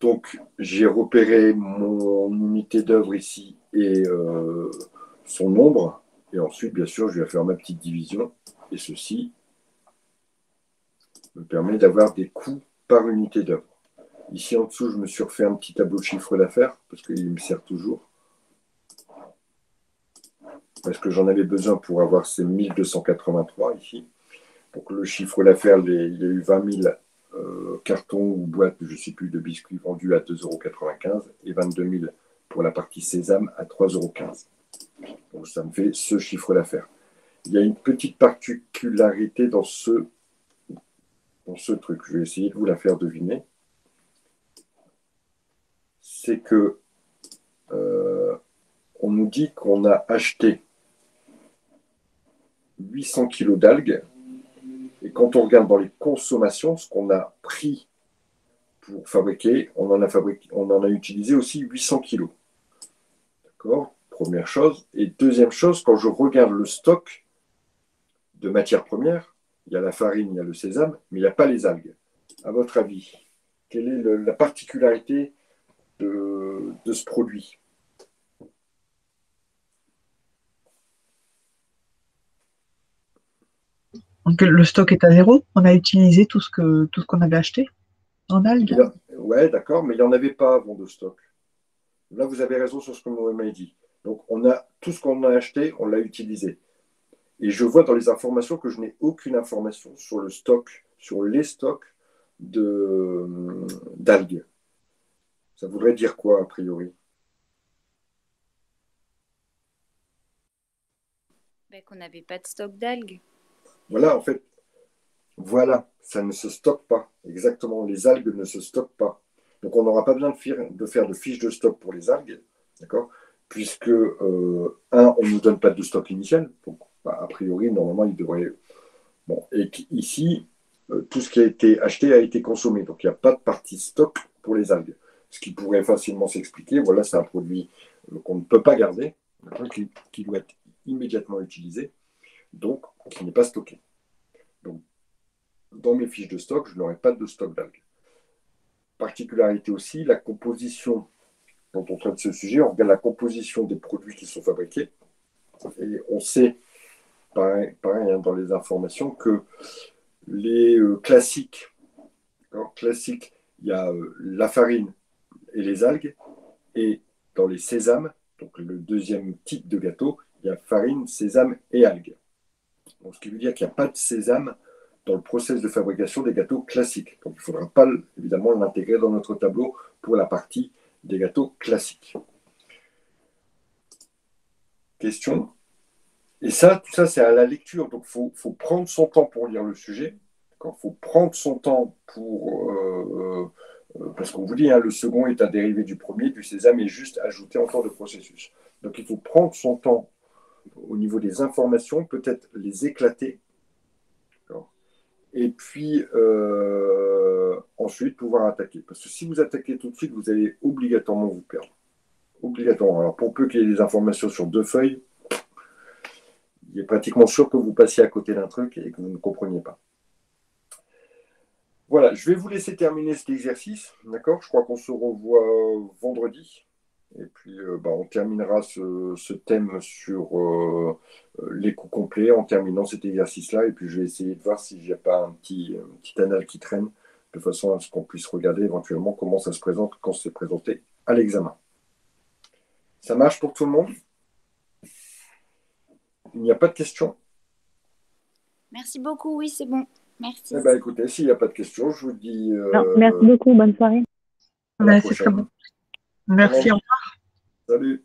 Donc, j'ai repéré mon unité d'œuvre ici et son nombre. Et ensuite, bien sûr, je vais faire ma petite division. Et ceci me permet d'avoir des coûts par unité d'œuvre. Ici, en dessous, je me suis refait un petit tableau de chiffre d'affaires parce qu'il me sert toujours. Parce que j'en avais besoin pour avoir ces 1283 ici. Donc, le chiffre d'affaires, il y a eu 20 000 cartons ou boîtes, je ne sais plus, de biscuits vendus à 2,95 € et 22 000 pour la partie sésame à 3,15 €. Donc, ça me fait ce chiffre d'affaires. Il y a une petite particularité dans ce truc. Je vais essayer de vous la faire deviner. C'est que on nous dit qu'on a acheté 800 kg d'algues. Et quand on regarde dans les consommations, ce qu'on a pris pour fabriquer, on en a utilisé aussi 800 kg. D'accord? Première chose. Et deuxième chose, quand je regarde le stock de matières premières, il y a la farine, il y a le sésame, mais il n'y a pas les algues. À votre avis, quelle est la particularité de ce produit? Donc le stock est à zéro. On a utilisé tout ce qu'on avait acheté en algues. Ouais, d'accord, mais il n'y en avait pas avant de stock. Là, vous avez raison sur ce que vous m'avez dit. Donc, tout ce qu'on a acheté, on l'a utilisé. Et je vois dans les informations que je n'ai aucune information sur le stock, sur les stocks d'algues. Ça voudrait dire quoi, a priori? Ben, qu'on n'avait pas de stock d'algues. Voilà, en fait, voilà, ça ne se stocke pas. Exactement, les algues ne se stockent pas. Donc, on n'aura pas besoin de faire de fiches de stock pour les algues, d'accord? Puisque, on ne nous donne pas de stock initial. Donc, a priori, normalement, il devrait. Bon, et ici, tout ce qui a été acheté a été consommé. Donc, il n'y a pas de partie stock pour les algues. Ce qui pourrait facilement s'expliquer. Voilà, c'est un produit qu'on ne peut pas garder, qui doit être immédiatement utilisé, donc qui n'est pas stocké. Donc, dans mes fiches de stock, je n'aurai pas de stock d'algues. Particularité aussi, la composition, quand on traite ce sujet, on regarde la composition des produits qui sont fabriqués. Et on sait, pareil hein, dans les informations, que les classiques, il y a la farine et les algues, et dans les sésames, donc le deuxième type de gâteau, il y a farine, sésame et algues. Donc, ce qui veut dire qu'il n'y a pas de sésame dans le process de fabrication des gâteaux classiques. Donc, il ne faudra pas, évidemment, l'intégrer dans notre tableau pour la partie des gâteaux classiques. Question. Et ça, tout ça, c'est à la lecture. Donc, il faut prendre son temps pour lire le sujet. Il faut prendre son temps pour... parce qu'on vous dit, hein, le second est un dérivé du premier, du sésame est juste ajouté en cours de processus. Donc, il faut prendre son temps au niveau des informations, peut-être les éclater. Et puis, ensuite, pouvoir attaquer. Parce que si vous attaquez tout de suite, vous allez obligatoirement vous perdre. Obligatoirement. Alors, pour peu qu'il y ait des informations sur 2 feuilles, il est pratiquement sûr que vous passiez à côté d'un truc et que vous ne compreniez pas. Voilà, je vais vous laisser terminer cet exercice, d'accord? Je crois qu'on se revoit vendredi. Et puis, on terminera ce thème sur les coûts complets en terminant cet exercice-là. Et puis, je vais essayer de voir si j'ai pas un petit anal qui traîne, de façon à ce qu'on puisse regarder éventuellement comment ça se présente quand c'est présenté à l'examen. Ça marche pour tout le monde? Il n'y a pas de questions? Merci beaucoup, oui, c'est bon. Merci. Eh bien, écoutez, s'il n'y a pas de questions, je vous dis Non, merci beaucoup, bonne soirée. à la Ouais, c'est très prochaine. bon. Merci. Salut.